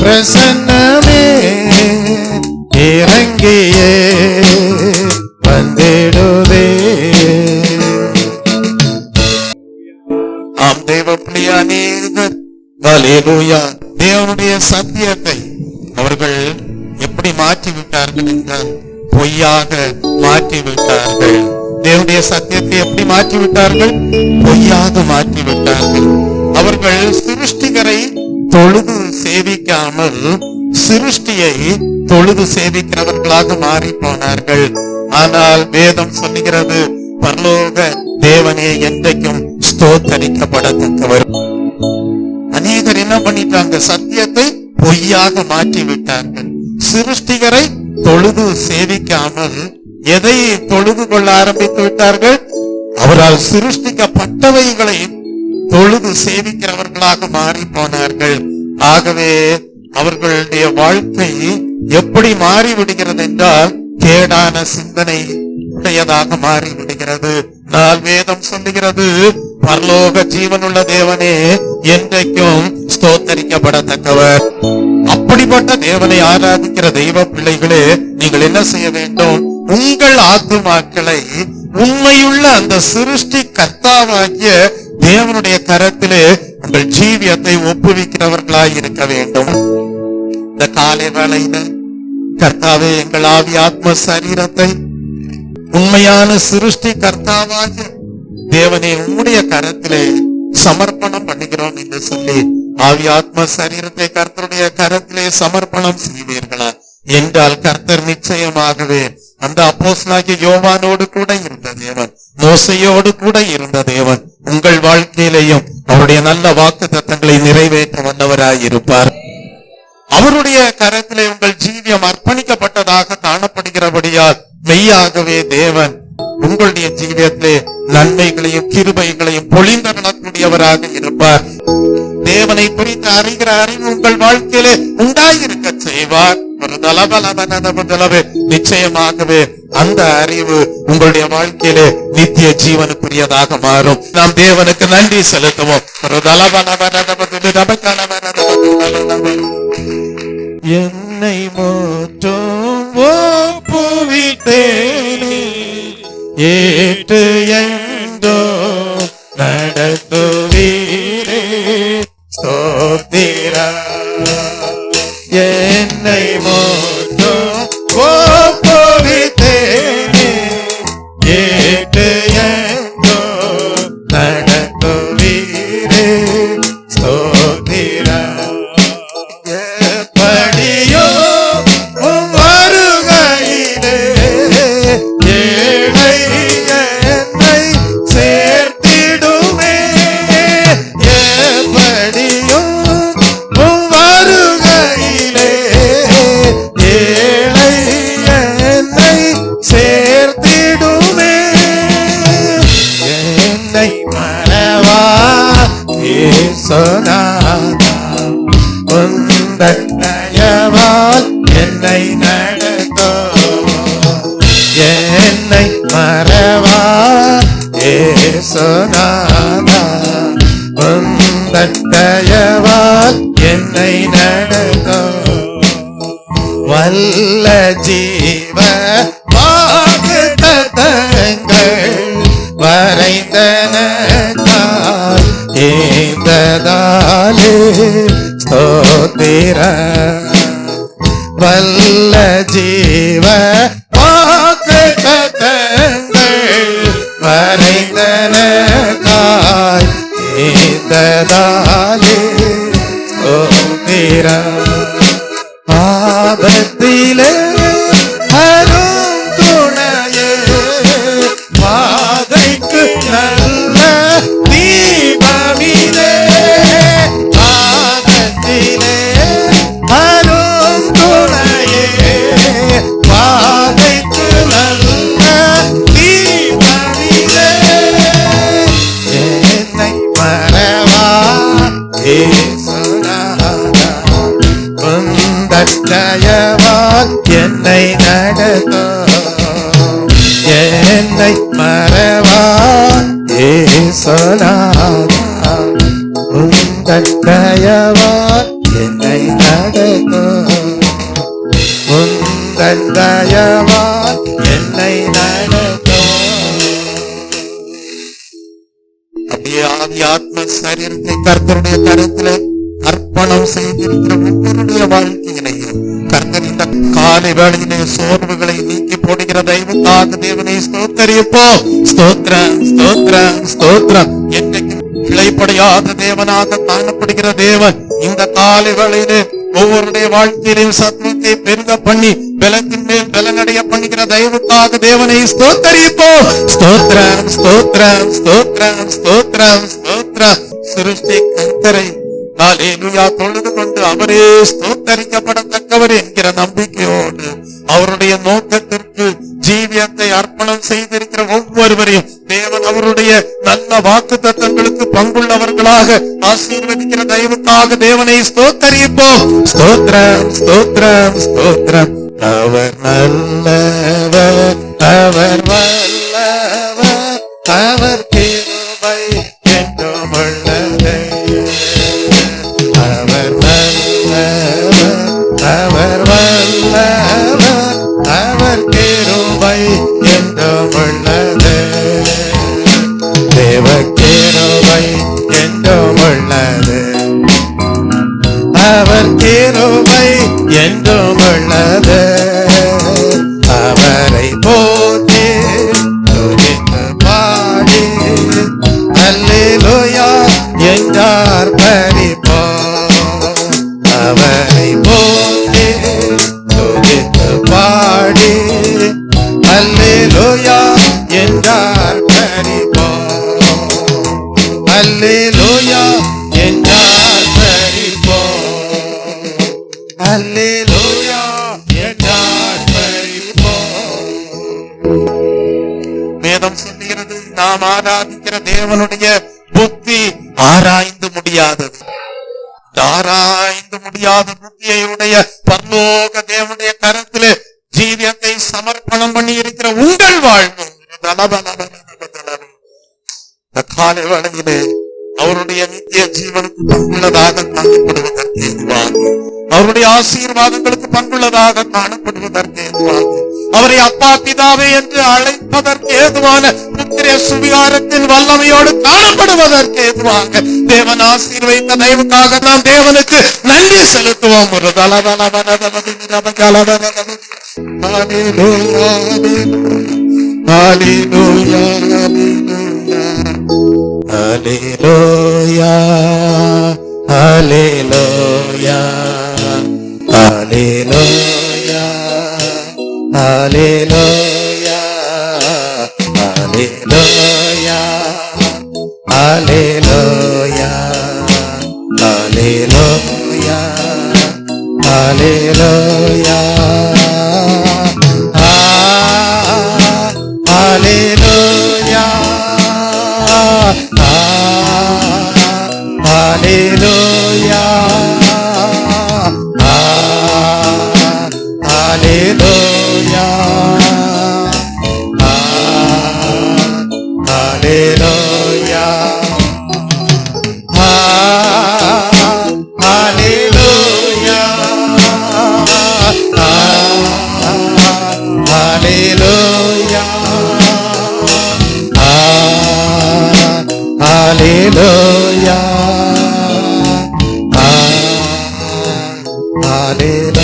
பிரசன்னமே இறங்கியே வந்திடுதே. ஆம் தேவ பிள்ளையானீர்கள், ஹல்லேலூயா. தேவனுடைய சத்தியத்தை அவர்கள் எப்படி மாற்றிவிட்டார்கள் என்றால் பொய்யாக மாற்றிவிட்டார்கள். தேவனுடைய சத்தியத்தை எப்படி மாற்றிவிட்டார்கள்? பொய்யாக மாற்றிவிட்டார்கள். அவர்கள் சிருஷ்டிகரை தொழுது சேவிக்காமல் சிருஷ்டியை தொழுது சேவிக்கிறவர்களாக மாறி போனார்கள். ஆனால் வேதம் சொல்லுகிறது, பரலோக தேவனே என்றைக்கும் ஸ்தோத்தரிக்கப்படத்தக்கவர். அநேகர் என்ன பண்ணிட்டாங்க? சத்தியத்தை பொய்யாக மாற்றி விட்டார்கள். சிருஷ்டிகரை தொழுது சேவிக்காமல் எதை தொழுது கொள்ள ஆரம்பித்து விட்டார்கள்? அவரால் சிருஷ்டிக்கப்பட்டவைகளை தொழுது சேவிக்கிறவர்களாக மாறி போனார்கள். ஆகவே அவர்களுடைய வாழ்க்கை எப்படி மாறிவிடுகிறது என்றால் கேடான சிந்தனை உடையதாக மாறிவிடுகிறது. நான் வேதம் சொல்லுகிறது, பரலோக ஜீவனுள்ள தேவனே என்றைக்கும் ஸ்தோத்தரிக்கப்படத்தக்கவர். அப்படிப்பட்ட தேவனை ஆராதிக்கிற தெய்வ பிள்ளைகளே, நீங்கள் என்ன செய்ய வேண்டும்? உங்கள் ஆத்துமாக்களை உண்மையுள்ள அந்த சிருஷ்டி கர்த்தாவாகிய தேவனுடைய கரத்திலே உங்கள் ஜீவியத்தை ஒப்புவிக்கிறவர்களாய் இருக்க வேண்டும். இந்த காலை வேளையில கர்த்தாவே, எங்கள் ஆவி ஆத்ம சரீரத்தை உண்மையான சிருஷ்டி கர்த்தாவாகிய தேவனே உம்முடைய கரத்திலே சமர்ப்பணம் பண்ணுகிறோம் என்று சொல்லி ஆவி ஆத்ம சரீரத்தை கர்த்தருடைய கரத்திலே சமர்ப்பணம் செய்வீர்களா? என்றால் கர்த்தர் நிச்சயமாகவே அந்த அப்போஸ்தலனாகிய யோவானோடு கூட இருந்த தேவன், மோசையோடு கூட இருந்த தேவன் உங்கள் வாழ்க்கையிலேயும் அவருடைய நல்ல வாக்குத்தத்தங்களை நிறைவேற்ற வல்லவராயிருப்பார். அவருடைய கரத்திலே உங்கள் ஜீவியம் அர்ப்பணிக்கப்பட்டதாக காணப்படுகிறபடியால் மெய்யாகவே தேவன் உங்களுடைய ஜீவியத்திலே நன்மைகளையும் கிருபைகளையும் பொழிந்தவராக இருப்பார். தேவனை குறித்து அறிகிற அறிவு உங்கள் வாழ்க்கையிலே உண்டாயிருக்க செய்வார். ஒரு தலபலவனதலவே நிச்சயமாகவே அந்த அறிவு உங்களுடைய வாழ்க்கையிலே நித்திய ஜீவனுக்குரியதாக மாறும். நாம் தேவனுக்கு நன்றி செலுத்துவோம். ஒரு என்னை மோற்றும் ஒப்புவித்தேனே ஏற்று எந்தோ நடத்துவீரே ஸ்தோத்திரா. என்னை மோற்றும் ஒப்புவித்தேனே ஏற்று எந்தோ நடத்துவீரே ஸ்தோத்திரா. எப்படியோ வருகையிலே ஏழை என்னை சேர்த்திடுமே. எப்படியோ வருகையிலே ஏழை என்னை சேர்த்திடுமே. என்னை மறவா இயேசுநாதா தயவால் என்னை நடத்தும். என்னை மறவா இயேசுநாதா தயவால் என்னை நடத்தும். வல்ல ஜீவ வாக்குத்தத்தங்கள் வரைந்தனக்கால் ஏந்ததாலே ஸ்தோத்திரா. வல்ல ஜீவ வாக்குத்தத்தங்கள் வரைந்தனக்காய் ஏந்ததாலே ஸ்தோத்திரா. ஆபத்திலே அரும் துணையே பாதைக்கு நல்ல தீபமிதே. ஆபத்திலே அரும் துணையே பாதைக்கு நல்ல தீபமிதே. என்னை மறவா இயேசுநாதா தயவால் என்னை நடத்தும். என்னை மறவா இயேசுநாதா உந்தன் தயவால் என்னை நடத்தும். உந்தன் தயவால் என்னை நடத்தும். அப்படியே ஆதி ஆத்ம சரீரத்தை கர்த்தருடைய கரத்திலே அர்ப்பணம் செய்திருக்கிற உங்களுடைய வாழ்க்கையிலையும் கர்த்தர் இந்த காலை வேளையிலே சோர்வுகளை நீக்கி போடுகிற தெய்வத்தாக தேவனை ஸ்தோத்தரிப்போம். ஸ்தோத்திரம் ஸ்தோத்திரம் ஸ்தோத்திரம். என்றைக்கும் இழைப்படையாத தேவனாக காணப்படுகிற தேவன் இந்த காலை வேளையிலே ஒவ்வொருடைய வாழ்க்கையிலையும் சத்துவத்தை பெருக பண்ணி பலத்தின் மேல் பலனடைய பண்ணுகிற தெய்வத்தாக தேவனை ஸ்தோத்தரிப்போம். ஸ்தோத்திரம் ஸ்தோத்திரம் ஸ்தோத்திரம் ஸ்தோத்திரம் ஸ்தோத்திரம். சிருஷ்டி கர்த்தரை ஹல்லேலூயா தொழுது கொண்டு அவரே ஸ்தோத்தரிக்கப்படத்தக்கவர் என்கிற நம்பிக்கையோடு அவருடைய நோக்கத்திற்கு ஜீவியத்தை அர்ப்பணம் செய்திருக்கிற ஒவ்வொருவரையும் தேவன் அவருடைய நல்ல வாக்குத்தத்தங்களுக்கு பங்குள்ளவர்களாக ஆசீர்வதிக்கிற தெய்வத்தாக தேவனை ஸ்தோத்தரிப்போம். ஸ்தோத்திரம் ஸ்தோத்திரம் ஸ்தோத்திரம். அவர் நல்லவர், அவர் வல்லவர், அவர் கிருபை என்றும் உள்ளது. அவர் நல்லவர், அவர் வல்லவர், அவர் கிருபை என்றும் உள்ளது. தேவ கிருபை என்றும் உள்ளது. அவர் கிருபை என்றும் உள்ளது. அவர் நாம் ஆராதிக்கிற தேவனுடைய புத்தி ஆராய்ந்து முடியாதது. ஆராய்ந்து முடியாத புத்தியுடைய பரலோக தேவனுடைய கரத்திலே ஜீவியத்தை சமர்ப்பணம் பண்ணி இருக்கிற உங்கள் வாழ்வு காலை வேளையிலே அவருடைய நித்திய ஜீவனுக்கு பங்குள்ளதாக காணப்படுவதற்கு ஏதுவாக, அவருடைய ஆசீர்வாதங்களுக்கு பங்குள்ளதாக காணப்படுவதற்கு ஏதுவாக, அவரை அப்பா பிதாவே என்று அழைப்பதற்கு ஏதுவான புத்திர சுவிகாரத்தின் வல்லமையோடு காணப்படுவதற்கு ஏதுவாக தேவன் ஆசீர்வதித்த தயவுக்காக நாம் தேவனுக்கு நன்றி செலுத்துவோம். ஒரு Hallelujah, hallelujah, hallelujah, hallelujah, hallelujah, hallelujah, hallelujah, hallelujah, hallelujah. Hallelujah, hallelujah, hallelujah, hallelujah, hallelujah, hallelujah.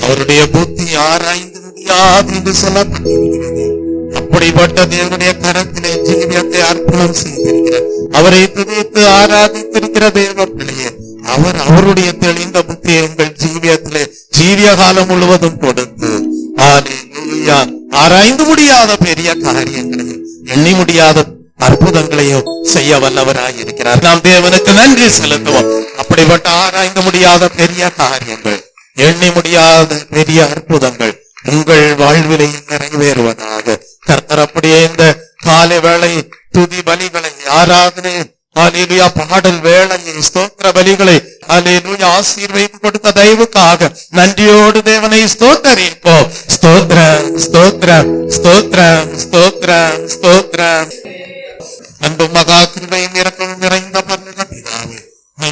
அவருடைய புத்தி ஆராய்ந்து முடியாது என்று சொல்லப்பட்டிருக்கிறது. அப்படிப்பட்ட தேவனுடைய கரத்திலே ஜீவியத்தை அர்ப்பணம் செய்திருக்கிறார். அவரை துதித்து ஆராதித்திருக்கிற தேவ பிள்ளையே, அவர் அவருடைய தெளிந்த புத்தியை உங்கள் ஜீவியத்திலே ஜீவிய காலம் முழுவதும் கொடுத்து ஆராய்ந்து முடியாத பெரிய காரியங்களையும் எண்ணி முடியாத அற்புதங்களையும் செய்ய வல்லவராய் இருக்கிறார். நாம் தேவனுக்கு நன்றி செலுத்துவோம். அப்படிப்பட்ட ஆராய்ந்து முடியாத பெரிய காரியங்கள், எண்ணி முடியாத பெரிய அற்புதங்கள் உங்கள் வாழ்விலையும் நிறைவேறுவதாக. கர்த்தர் அப்படியே இந்த காலை வேளை துதி பலிகளை, ஆராதனை, ஹல்லேலூயா பாடல் வேளையை, ஸ்தோத்திர பலிகளை ஹல்லேலூயா ஆசீர்வதித்து கொடுத்த தயவுக்காக நன்றியோடு தேவனை ஸ்தோத்தரிப்போம். ஸ்தோத்திரம், ஸ்தோத்திரம், ஸ்தோத்திரம், ஸ்தோத்திரம், ஸ்தோத்திரம். அன்பு மகா கிருபையும் இரக்கமும் நிறைந்த பரலோக பிதாவே,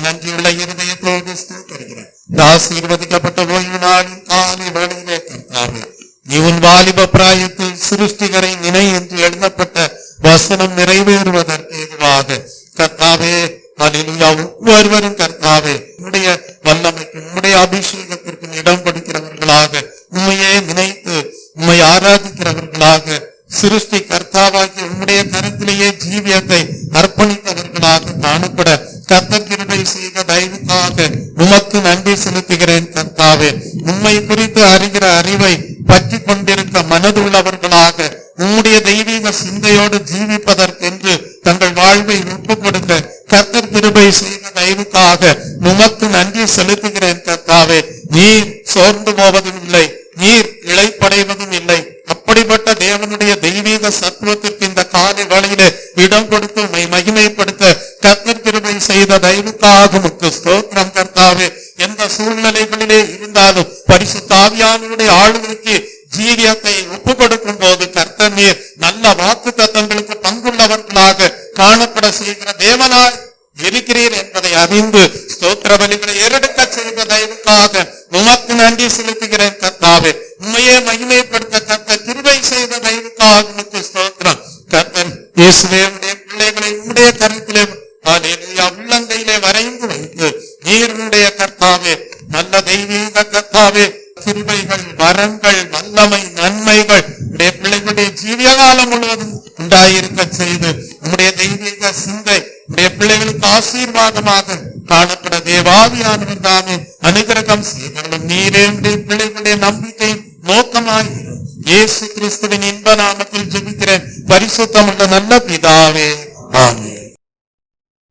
நன்றியுள்ள இருதயத்தோடு ஸ்தோத்திரிக்கிறேன். ஆசீர்வதிக்கப்பட்ட ஓய்வு நாளின் காலை வேளையிலே கர்த்தாவே, நீ உன் வாலிப பிராயத்தில் சிருஷ்டிகரை நினை என்று எழுதப்பட்ட வசனம் நிறைவேறுவதற்கு ஏதுவாக கர்த்தாவே, ஹல்லேலூயா ஒவ்வொருவரும் கர்த்தாவே உம்முடைய வல்லமைக்கும் உம்முடைய அபிஷேகத்திற்கும் இடம் கொடுக்கிறவர்களாக, உண்மையே நினைத்து உம்மை ஆராதிக்கிறவர்களாக, சிருஷ்டி கர்த்தாவாகி உம்முடைய கருத்திலேயே ஜீவியத்தை அர்ப்பணித்தவர்களாக காணப்பட கர்த்தர் கிருபை செய்த தயவுக்காக உமக்கு நன்றி செலுத்துகிறேன். கர்த்தாவே, உம்மை குறித்து அறிகிற அறிவை பற்றி கொண்டிருக்க மனதுள்ளவர்களாக உம்முடைய தெய்வீக சிந்தையோடு ஜீவிப்பதற்கென்று தங்கள் வாழ்வை ஒப்புக் கொடுக்க கர்த்தர் கிருபை செய்த தயவுக்காக உமக்கு நன்றி செலுத்துகிறேன். கர்த்தாவே, நீர் சோர்ந்து போவதும் இல்லை, நீர் இளைப்படைவதும் இல்லை. அப்படிப்பட்ட தேவனுடைய தெய்வீக சத்துவத்திற்கு இந்த காலை வேளையிலே இடம் கொடுத்து உம்மை மகிமைப்படுத்த கர்த்தர் கிருபை செய்த தயவுக்காக உமக்கு ஸ்தோத்திரம். கர்த்தாவே, எந்த சூழ்நிலைகளிலே இருந்தாலும் பரிசுத்த ஆவியானவருடைய ஆளுகைக்கு ஜீவியத்தை ஒப்பு கொடுக்கும் போது கர்த்தர் நீர் நல்ல வாக்கு தத்தங்களுக்கு பங்குள்ளவர்களாக காணப்பட செய்கிற தேவனாய் இருக்கிறீர் என்பதை அறிந்து ஸ்தோத்திர பலிகளை ஏறெடுக்க செய்த தயவுக்காக உமக்கு நன்றி செலுத்துகிறேன். கர்த்தாவே, உண்மையை மகிமைப்படுத்த கர்த்தர் கிருபை செய்த தயவுக்காக உமக்கு ஸ்தோத்திரம். கர்த்தர் இயேசுவே, உடைய பிள்ளைகளை உடைய கருத்திலே ஹல்லேலூயா உள்ளங்கையிலே வரைந்து வைத்து நீருடைய கர்த்தாவே, நல்ல தெய்வீக கர்த்தாவே, கிருபைகள், வரங்கள், வல்லமை, நன்மைகள் உடைய பிள்ளைகளுடைய ஜீவிய காலம் முழுவதும் உண்டாயிருக்க செய்து உம்முடைய தெய்வீக சிந்தை உடைய பிள்ளைகளுக்கு ஆசீர்வாதமாக காணப்பட தேவாவியானவர் தாமே அனுகிரகம் செய்தாலும் நீரே உடைய பிள்ளைகளுடைய நம்பிக்கை நோக்கமாயிரும். இயேசு கிறிஸ்துவின் இன்ப நாமத்தில் ஜெபிக்கிறேன் பரிசுத்தமுள்ள நல்ல பிதாவே, ஆமென்.